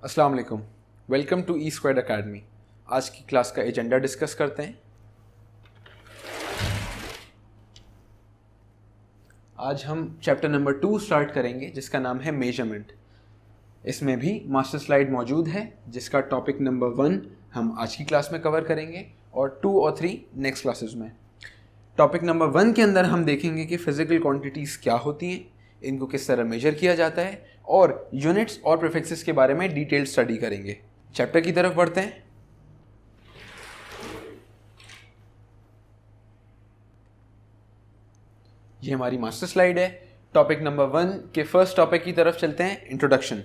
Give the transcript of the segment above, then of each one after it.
अस्सलाम वालेकुम। Welcome to E squared academy. आज की क्लास का एजेंडा डिस्कस करते हैं। आज हम चैप्टर नंबर 2 स्टार्ट करेंगे जिसका नाम है मेजरमेंट। इसमें भी मास्टर स्लाइड मौजूद है जिसका टॉपिक नंबर 1 हम आज की क्लास में कवर करेंगे और 2 और 3 नेक्स्ट क्लासेस में। टॉपिक नंबर 1 के अंदर हम देखेंगे कि फिजिकल क्वांटिटीज़ क्या होती हैं, इनको किस तरह मेजर किया जाता है और यूनिट्स और प्रीफिक्सेस के बारे में डिटेल स्टडी करेंगे। चैप्टर की तरफ बढ़ते हैं। ये हमारी मास्टर स्लाइड है। टॉपिक नंबर 1 के फर्स्ट टॉपिक की तरफ चलते हैं, इंट्रोडक्शन।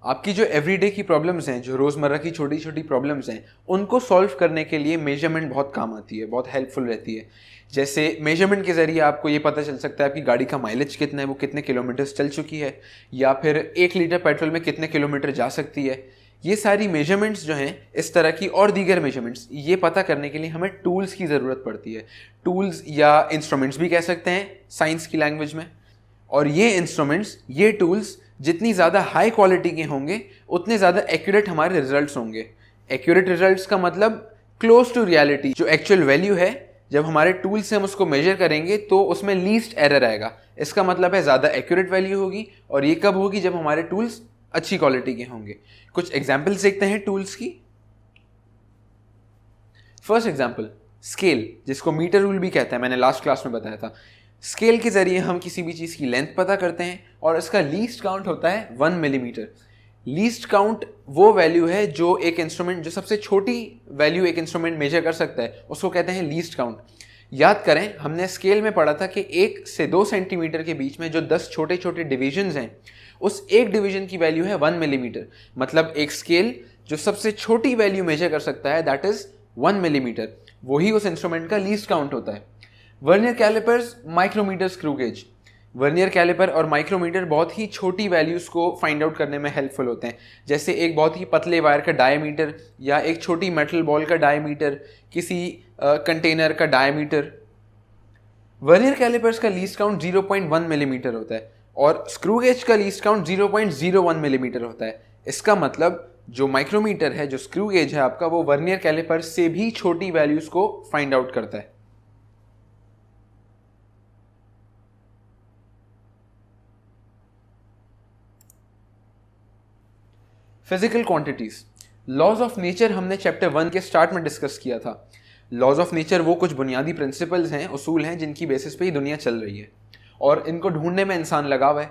आपकी जो एवरीडे की प्रॉब्लम्स हैं, जो रोज़मर्रा की छोटी छोटी प्रॉब्लम्स हैं, उनको सॉल्व करने के लिए मेजरमेंट बहुत काम आती है, बहुत हेल्पफुल रहती है। जैसे मेजरमेंट के ज़रिए आपको ये पता चल सकता है आपकी गाड़ी का माइलेज कितना है, वो कितने किलोमीटर्स चल चुकी है, या फिर 1 लीटर पेट्रोल में कितने किलोमीटर जा सकती है। ये सारी मेजरमेंट्स जो हैं, इस तरह की और दीगर मेजरमेंट्स, ये पता करने के लिए हमें टूल्स की ज़रूरत पड़ती है। टूल्स या इंस्ट्रूमेंट्स भी कह सकते हैं साइंस की लैंग्वेज में। और ये इंस्ट्रूमेंट्स, ये टूल्स जितनी ज़्यादा हाई क्वालिटी के होंगे उतने ज़्यादा एक्यूरेट हमारे रिजल्ट्स होंगे। एक्यूरेट रिजल्ट्स का मतलब क्लोज टू रियलिटी, जो एक्चुअल वैल्यू है जब हमारे टूल से हम उसको मेजर करेंगे तो उसमें लीस्ट एरर आएगा। इसका मतलब है ज़्यादा एक्यूरेट वैल्यू होगी। और ये कब होगी? जब हमारे टूल्स अच्छी क्वालिटी के होंगे। कुछ एग्जाम्पल्स देखते हैं टूल्स की। फर्स्ट एग्जाम्पल, स्केल, जिसको मीटर रूल भी कहते हैं, मैंने लास्ट क्लास में बताया था। स्केल के ज़रिए हम किसी भी चीज़ की लेंथ पता करते हैं और इसका लीस्ट काउंट होता है 1 मिलीमीटर। लीस्ट काउंट वो वैल्यू है जो एक इंस्ट्रूमेंट, जो सबसे छोटी वैल्यू एक इंस्ट्रूमेंट मेजर कर सकता है, उसको कहते हैं लीस्ट काउंट। याद करें, हमने स्केल में पढ़ा था कि 1 से 2 सेंटीमीटर के बीच में जो 10 छोटे छोटे डिविजन्स हैं, उस एक डिवीजन की वैल्यू है 1 मिलीमीटर। मतलब एक स्केल जो सबसे छोटी वैल्यू मेजर कर सकता है, दैट इज़ 1 मिलीमीटर, वही उस इंस्ट्रूमेंट का लीस्ट काउंट होता है। Vernier callipers, micrometer, screw gauge. Vernier calliper और माइक्रोमीटर बहुत ही छोटी वैल्यूज़ को फाइंड आउट करने में हेल्पफुल होते हैं। जैसे एक बहुत ही पतले वायर का डायमीटर या एक छोटी मेटल बॉल का डायमीटर, किसी कंटेनर का डायमीटर। वर्नियर कैलिपर्स का लीस्ट काउंट 0.1 मिलीमीटर होता है और स्क्रू गेज का लीस्ट काउंट 0.01 मिलीमीटर होता है। इसका मतलब जो माइक्रोमीटर है, जो स्क्रू गेज है आपका, वो वर्नियर कैलिपर से भी छोटी वैल्यूज़ को फाइंड आउट करता है। Physical quantities, laws of nature हमने चैप्टर 1 के स्टार्ट में डिस्कस किया था। लॉज ऑफ नेचर वो कुछ बुनियादी प्रिंसिपल्स हैं, उसूल हैं, जिनकी बेसिस पे ही दुनिया चल रही है और इनको ढूंढने में इंसान लगा हुआ है।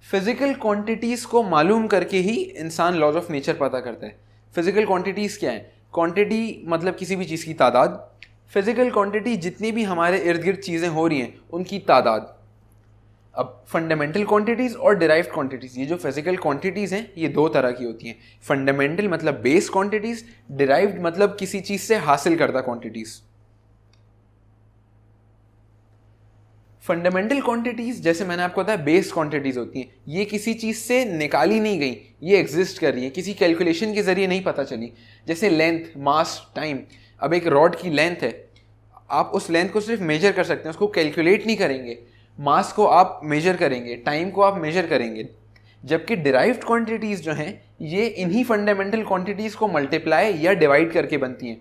फिजिकल क्वांटिटीज़ को मालूम करके ही इंसान लॉज ऑफ नेचर पता करता है। फिजिकल क्वांटिटीज़ क्या है? क्वांटिटी मतलब किसी भी चीज़ की तादाद। फिजिकल क्वांटिटी जितनी भी हमारे इर्द गिर्द चीज़ें हो रही हैं उनकी तादाद। अब फंडामेंटल क्वांटिटीज़ और डिराइव्ड क्वांटिटीज़, ये जो फिजिकल क्वांटिटीज़ हैं ये दो तरह की होती हैं। फंडामेंटल मतलब बेस क्वांटिटीज़, डिराइव्ड मतलब किसी चीज़ से हासिल करदा क्वांटिटीज़। फंडामेंटल क्वांटिटीज़, जैसे मैंने आपको बताया, बेस क्वांटिटीज़ होती हैं। ये किसी चीज़ से निकाली नहीं गई, ये एग्जिस्ट कर रही है, किसी कैलकुलेशन के ज़रिए नहीं पता चली। जैसे लेंथ, मास, टाइम। अब एक रॉड की लेंथ है, आप उस लेंथ को सिर्फ मेजर कर सकते हैं, उसको कैलकुलेट नहीं करेंगे। मास को आप मेजर करेंगे, टाइम को आप मेजर करेंगे। जबकि डिराइव्ड क्वांटिटीज़ जो हैं ये इन्हीं फंडामेंटल क्वांटिटीज़ को मल्टीप्लाई या डिवाइड करके बनती हैं।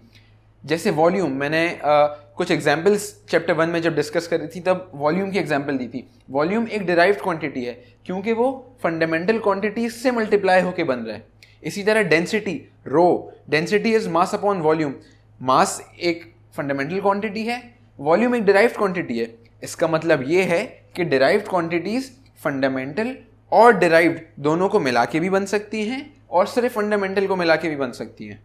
जैसे वॉल्यूम, मैंने कुछ एग्जांपल्स चैप्टर 1 में जब डिस्कस करी थी तब वॉल्यूम की एग्जांपल दी थी। वॉल्यूम एक डिराइव्ड क्वांटिटी है क्योंकि वो फंडामेंटल क्वांटिटीज़ से मल्टीप्लाई होकर बन रहा है। इसी तरह density, rho, density is mass upon volume. Mass एक फंडामेंटल क्वांटिटी है, वॉल्यूम एक डिराइव्ड क्वांटिटी है। इसका मतलब ये है कि डिराइव्ड क्वांटिटीज़ फंडामेंटल और डिराइव्ड दोनों को मिला के भी बन सकती हैं और सिर्फ फंडामेंटल को मिला के भी बन सकती हैं।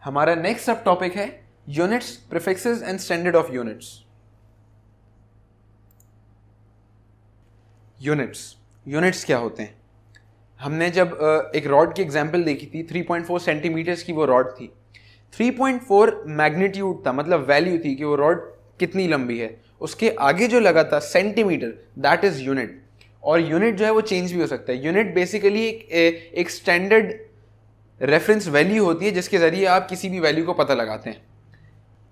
हमारा नेक्स्ट सब टॉपिक है units, prefixes and standard of units. Units क्या होते हैं? हमने जब एक रॉड की एग्जांपल देखी थी, 3.4 सेंटीमीटर्स की वो रॉड थी। 3.4 मैग्नीट्यूड था, मतलब वैल्यू थी कि वो रॉड कितनी लंबी है। उसके आगे जो लगा था सेंटीमीटर, दैट इज यूनिट। और यूनिट जो है वो चेंज भी हो सकता है। यूनिट बेसिकली एक स्टैंडर्ड रेफरेंस वैल्यू होती है जिसके ज़रिए आप किसी भी वैल्यू को पता लगाते हैं।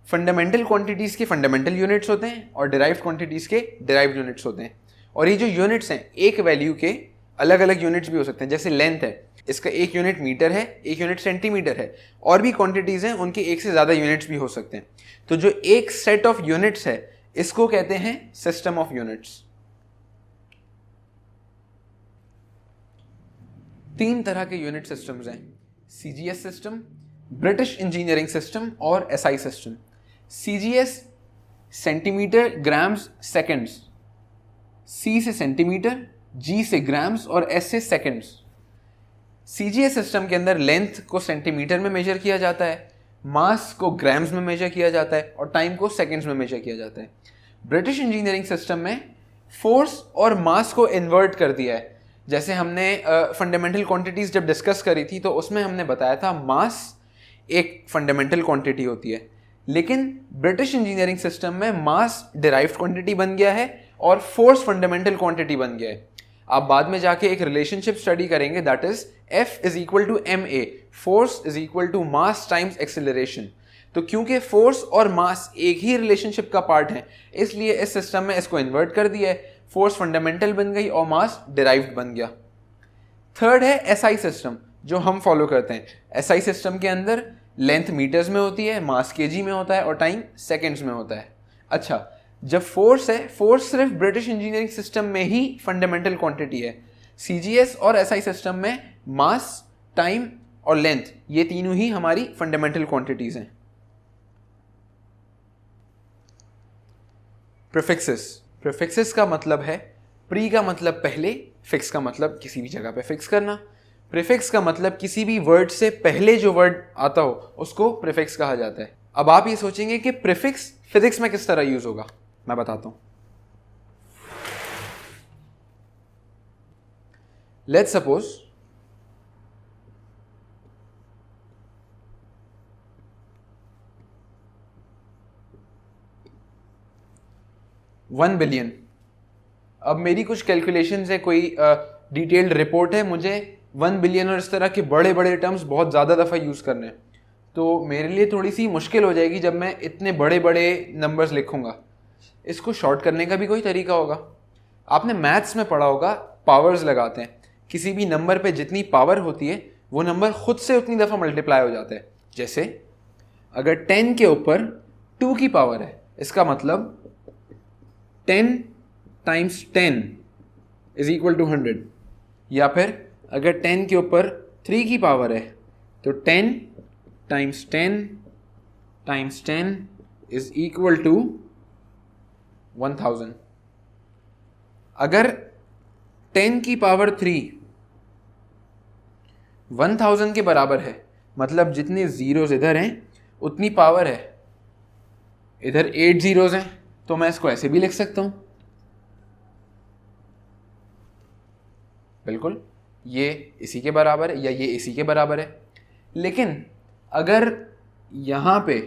फंडामेंटल क्वांटिटीज़ के फंडामेंटल यूनिट्स होते हैं और डिराइव्ड क्वांटिटीज़ के डिराइव्ड यूनिट्स होते हैं। और ये जो यूनिट्स हैं एक वैल्यू के अलग अलग यूनिट्स भी हो सकते हैं। जैसे लेंथ है, इसका एक यूनिट मीटर है, एक यूनिट सेंटीमीटर है, और भी क्वांटिटीज़ हैं उनके एक से ज़्यादा यूनिट्स भी हो सकते हैं। तो जो एक सेट ऑफ यूनिट्स है इसको कहते हैं सिस्टम ऑफ यूनिट्स। 3 तरह के यूनिट सिस्टम्स हैं, CGS system, British engineering system और SI system. CGS centimetre, grams, seconds, C से सेंटीमीटर, जी से ग्राम्स और एस से सेकंड्स। सीजीएस सिस्टम के अंदर लेंथ को सेंटीमीटर में मेजर किया जाता है, मास को ग्राम्स में मेजर किया जाता है और टाइम को सेकंड्स में मेजर किया जाता है। ब्रिटिश इंजीनियरिंग सिस्टम में फोर्स और मास को इन्वर्ट कर दिया है। जैसे हमने फंडामेंटल क्वांटिटीज़ जब डिस्कस करी थी तो उसमें हमने बताया था मास एक फंडामेंटल क्वांटिटी होती है, लेकिन ब्रिटिश इंजीनियरिंग सिस्टम में मास डिराइव्ड क्वांटिटी बन गया है और फोर्स फंडामेंटल क्वांटिटी बन गया है। आप बाद में जाके एक रिलेशनशिप स्टडी करेंगे, that is F is equal to ma, force is equal to mass times acceleration. तो क्योंकि फोर्स और मास एक ही रिलेशनशिप का पार्ट है, इसलिए इस सिस्टम में इसको इन्वर्ट कर दिया है, फोर्स फंडामेंटल बन गई और मास डिराइव्ड बन गया। थर्ड है एसआई सिस्टम, जो हम फॉलो करते हैं। एसआई सिस्टम के अंदर लेंथ मीटर्स में होती है, मास केजी में होता है और टाइम सेकेंड्स में होता है। अच्छा, जब फोर्स है, फोर्स सिर्फ ब्रिटिश इंजीनियरिंग सिस्टम में ही फंडामेंटल क्वांटिटी है। सीजीएस और एसआई सिस्टम में मास, टाइम और लेंथ, ये तीनों ही हमारी फंडामेंटल क्वांटिटीज हैं। प्रीफिक्सेस, प्रीफिक्सेस का मतलब है, प्री का मतलब पहले, फिक्स का मतलब किसी भी जगह पे फिक्स करना। प्रीफिक्स का मतलब किसी भी वर्ड से पहले जो वर्ड आता हो उसको प्रीफिक्स कहा जाता है। अब आप ये सोचेंगे कि प्रीफिक्स फिजिक्स में किस तरह यूज होगा, मैं बताता हूं। Let's suppose $1 billion. अब मेरी कुछ कैलकुलेशंस है, कोई डिटेल्ड रिपोर्ट है, मुझे 1 बिलियन और इस तरह के बड़े बड़े टर्म्स बहुत ज़्यादा दफ़ा यूज़ करने हैं, तो मेरे लिए थोड़ी सी मुश्किल हो जाएगी जब मैं इतने बड़े बड़े नंबर्स लिखूंगा। इसको शॉर्ट करने का भी कोई तरीका होगा। आपने मैथ्स में पढ़ा होगा, पावर्स लगाते हैं, किसी भी नंबर पे जितनी पावर होती है वो नंबर खुद से उतनी दफ़ा मल्टीप्लाई हो जाता है। जैसे अगर 10 के ऊपर 2 की पावर है, इसका मतलब 10 टाइम्स 10 इज इक्वल टू 100। या फिर अगर 10 के ऊपर 3 की पावर है तो 10 times 10 times 10 is equal to 1000। अगर 10 की पावर 3 1000 के बराबर है, मतलब जितने जीरोस इधर हैं उतनी पावर है, इधर 8 जीरोस हैं, तो मैं इसको ऐसे भी लिख सकता हूं, बिल्कुल ये इसी के बराबर है या ये इसी के बराबर है। लेकिन अगर यहां पे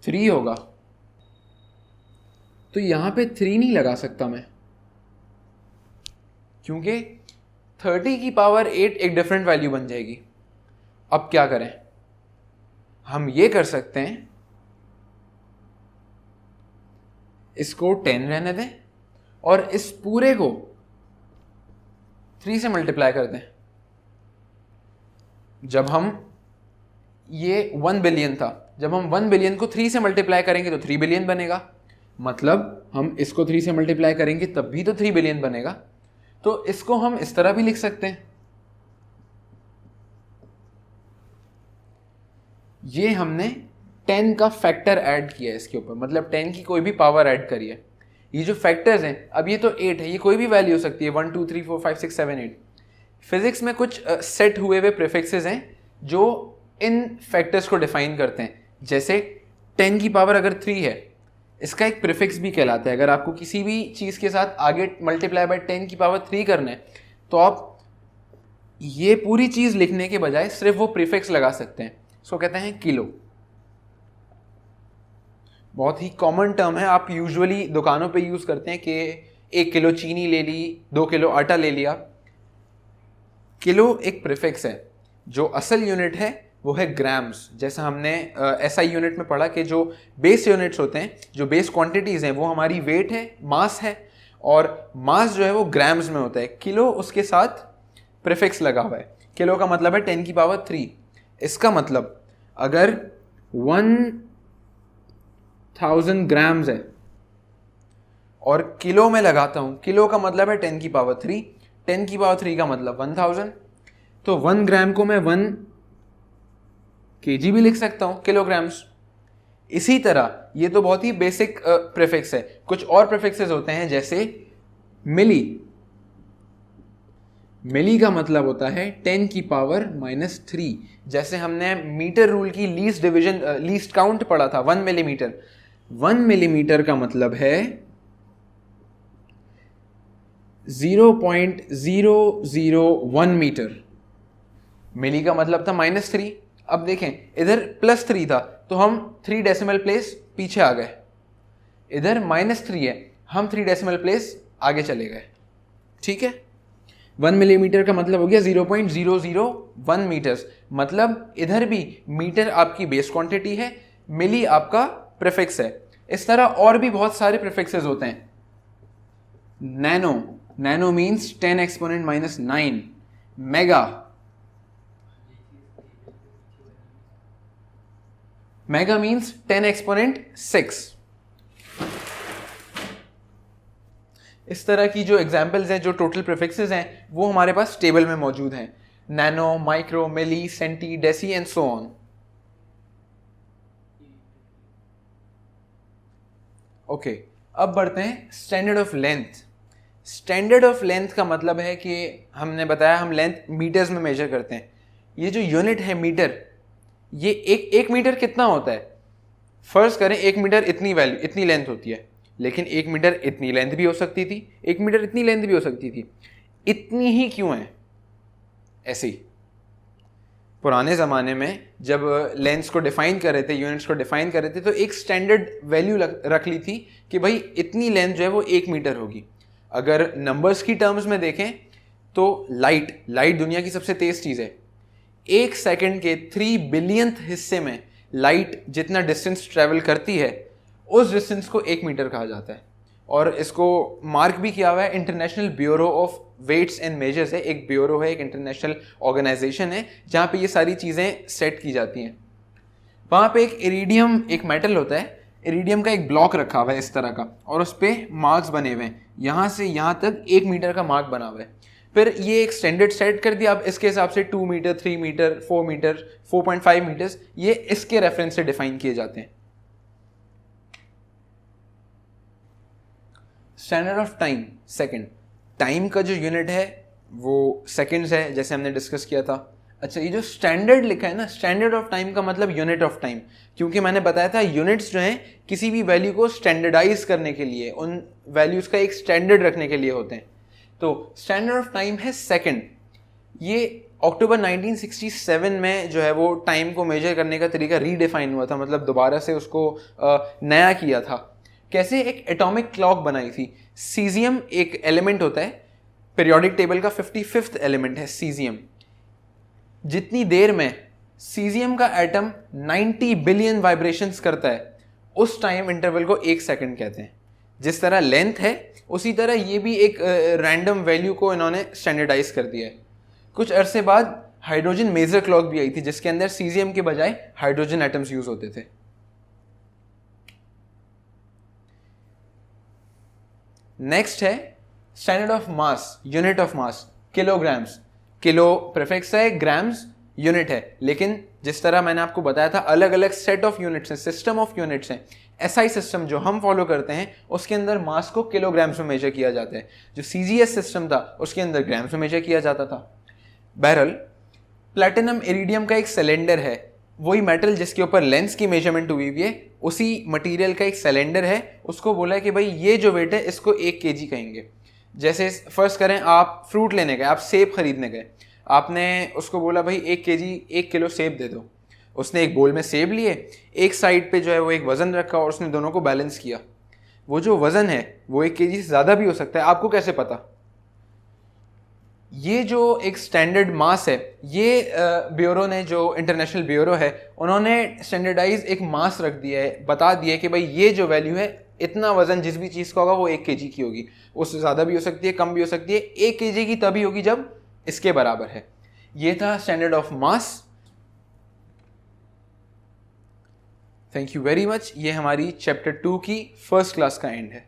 3 होगा तो यहां पे 3 नहीं लगा सकता मैं, क्योंकि 30 की पावर 8 एक डिफरेंट वैल्यू बन जाएगी। अब क्या करें, हम ये कर सकते हैं, इसको 10 रहने दें और इस पूरे को 3 से मल्टीप्लाई कर दें। जब हम ये 1 बिलियन था, जब हम 1 बिलियन को 3 से मल्टीप्लाई करेंगे तो 3 बिलियन बनेगा, मतलब हम इसको 3 से मल्टीप्लाई करेंगे तब भी तो 3 बिलियन बनेगा। तो इसको हम इस तरह भी लिख सकते हैं, ये हमने 10 का फैक्टर ऐड किया है इसके ऊपर, मतलब 10 की कोई भी पावर ऐड करी है। ये जो फैक्टर्स हैं, अब ये तो 8 है, ये कोई भी वैल्यू हो सकती है, 1 2 3 4 5 6 7 8। फिजिक्स में कुछ सेट हुए हुए प्रीफिक्सेस हैं जो इन फैक्टर्स को डिफाइन करते हैं। जैसे 10 की पावर अगर 3 है, इसका एक प्रीफिक्स भी कहलाता है। अगर आपको किसी भी चीज़ के साथ आगे मल्टीप्लाई बाय 10 की पावर 3 करना है तो आप ये पूरी चीज़ लिखने के बजाय सिर्फ वो प्रीफिक्स लगा सकते हैं, इसको कहते हैं किलो। बहुत ही कॉमन टर्म है, आप यूजुअली दुकानों पे यूज़ करते हैं कि 1 किलो चीनी ले ली, 2 किलो आटा ले लिया। किलो एक प्रीफिक्स है, जो असल यूनिट है वो है ग्राम्स। जैसा हमने SI यूनिट में पढ़ा कि जो बेस यूनिट्स होते हैं, जो बेस क्वांटिटीज़ हैं, वो हमारी वेट है, मास है, और मास जो है वो ग्राम्स में होता है। किलो उसके साथ प्रीफिक्स लगा हुआ है। किलो का मतलब है 10⁻3। इसका मतलब अगर 1000 ग्राम्स है और किलो में लगाता हूँ, किलो का मतलब है 10⁻3, 10⁻3 का मतलब 1000, तो 1 ग्राम को मैं 1 kg भी लिख सकता हूँ, किलोग्राम्स। इसी तरह ये तो बहुत ही बेसिक प्रीफिक्स है। कुछ और प्रीफिक्सेस होते हैं जैसे मिली। मिली का मतलब होता है 10⁻⁻3। जैसे हमने मीटर रूल की लीस्ट काउंट पढ़ा था, 1 मिलीमीटर। 1 मिलीमीटर का मतलब है 0.001 मीटर। मिली का मतलब था -3। अब देखें इधर +3 था तो हम 3 डेसिमल प्लेस पीछे आ गए। इधर -3 है, हम 3 डेसिमल प्लेस आगे चले गए। ठीक है, 1 मिलीमीटर का मतलब हो गया 0.001 मीटर्स। मतलब इधर भी मीटर आपकी बेस क्वांटिटी है, मिली आपका प्रीफिक्स है। इस तरह और भी बहुत सारे प्रीफिक्सेस होते हैं। Nano, nano means 10 exponent -9। Mega, mega means 10 exponent 6। इस तरह की जो एग्जाम्पल्स हैं, जो टोटल प्रीफिक्सेस हैं, वो हमारे पास टेबल में मौजूद हैं। Nano, micro, milli, centi, deci and so on. Okay, अब बढ़ते हैं standard of length. Standard of length का मतलब है कि हमने बताया हम लेंथ मीटर्स में मेजर करते हैं। ये जो यूनिट है मीटर, ये एक मीटर कितना होता है? फर्ज करें 1 मीटर इतनी लेंथ होती है, लेकिन 1 मीटर इतनी लेंथ भी हो सकती थी, 1 मीटर इतनी लेंथ भी हो सकती थी। इतनी ही क्यों है? ऐसे ही पुराने ज़माने में जब लेंथ्स को डिफाइन कर रहे थे, यूनिट्स को डिफाइन कर रहे थे, तो एक स्टैंडर्ड वैल्यू रख ली थी कि भाई इतनी लेंथ जो है वो 1 मीटर होगी। अगर नंबर्स की टर्म्स में देखें तो लाइट दुनिया की सबसे तेज़ चीज़ है। 1 सेकंड के 3 बिलियंथ हिस्से में लाइट जितना डिस्टेंस ट्रेवल करती है, उस डिस्टेंस को 1 मीटर कहा जाता है। और इसको मार्क भी किया हुआ है, International Bureau of Weights and Measures है। एक ब्यूरो है, एक इंटरनेशनल ऑर्गेनाइजेशन है जहाँ पे ये सारी चीज़ें सेट की जाती हैं। वहाँ पे एक इरिडियम, एक मेटल होता है, इरिडियम का एक ब्लॉक रखा हुआ है इस तरह का, और उस पर मार्क्स बने हुए हैं। यहाँ से यहाँ तक 1 मीटर का मार्क बना हुआ है। फिर ये एक स्टैंडर्ड सेट कर दिया। अब इसके हिसाब से 2 मीटर, 3 मीटर, 4 मीटर, 4.5 मीटर्स, ये इसके रेफरेंस से डिफाइन किए जाते हैं। Standard of time, second. Time का जो यूनिट है वो सेकंड्स है, जैसे हमने डिस्कस किया था। अच्छा, ये जो स्टैंडर्ड लिखा है ना, स्टैंडर्ड ऑफ टाइम का मतलब यूनिट ऑफ टाइम, क्योंकि मैंने बताया था यूनिट्स जो हैं किसी भी वैल्यू को स्टैंडर्डाइज करने के लिए, उन वैल्यूज का एक स्टैंडर्ड रखने के लिए होते हैं। तो स्टैंडर्ड ऑफ टाइम है सेकंड। ये अक्टूबर 1967 में जो है वो टाइम को मेजर करने का तरीका रीडिफाइन हुआ था, मतलब दोबारा से उसको नया किया था। कैसे? एक एटॉमिक क्लॉक बनाई थी। सीजियम एक एलिमेंट होता है, पीरियोडिक टेबल का 55th एलिमेंट है सीजियम। जितनी देर में सीजियम का एटम 90 बिलियन वाइब्रेशंस करता है, उस टाइम इंटरवल को 1 सेकंड कहते हैं। जिस तरह लेंथ है, उसी तरह ये भी एक रैंडम वैल्यू को इन्होंने स्टैंडर्डाइज कर दिया है। कुछ अरसे बाद हाइड्रोजन मेजर क्लॉक भी आई थी, जिसके अंदर सीजियम के बजाय हाइड्रोजन एटम्स यूज होते थे। नेक्स्ट है standard of mass, unit of mass, kilograms. Kilo prefix है, ग्राम्स यूनिट है, लेकिन जिस तरह मैंने आपको बताया था अलग अलग सेट ऑफ यूनिट्स हैं, सिस्टम ऑफ यूनिट्स हैं। एसआई सिस्टम जो हम फॉलो करते हैं उसके अंदर मास को किलोग्राम्स में मेजर किया जाता है। जो सीजीएस सिस्टम था उसके अंदर ग्राम्स में मेजर किया जाता था। बहरल प्लैटिनम इरिडियम का एक सिलेंडर है, वही मेटल जिसके ऊपर लेंस की मेजरमेंट हुई हुई है, उसी मटेरियल का एक सिलेंडर है। उसको बोला है कि भाई ये जो वेट है इसको 1 kg कहेंगे। जैसे फर्स्ट करें, आप फ्रूट लेने गए, आप सेब खरीदने गए, आपने उसको बोला भाई 1 kg 1 किलो सेब दे दो। उसने एक बोल में सेब लिए, एक साइड पे जो है वो एक वज़न रखा और उसने दोनों को बैलेंस किया। वो जो वज़न है वो 1 kg से ज़्यादा भी हो सकता है, आपको कैसे पता? ये जो एक स्टैंडर्ड मास है, ये ब्यूरो ने, जो इंटरनेशनल ब्यूरो है, उन्होंने स्टैंडर्डाइज एक मास रख दिया है, बता दिया है कि भाई ये जो वैल्यू है, इतना वजन जिस भी चीज़ का होगा वो 1 kg की होगी, उससे ज़्यादा भी हो सकती है, कम भी हो सकती है, 1 kg की तभी होगी जब इसके बराबर है। ये था standard of mass. Thank you very much. ये हमारी चैप्टर 2 की फर्स्ट क्लास का एंड है।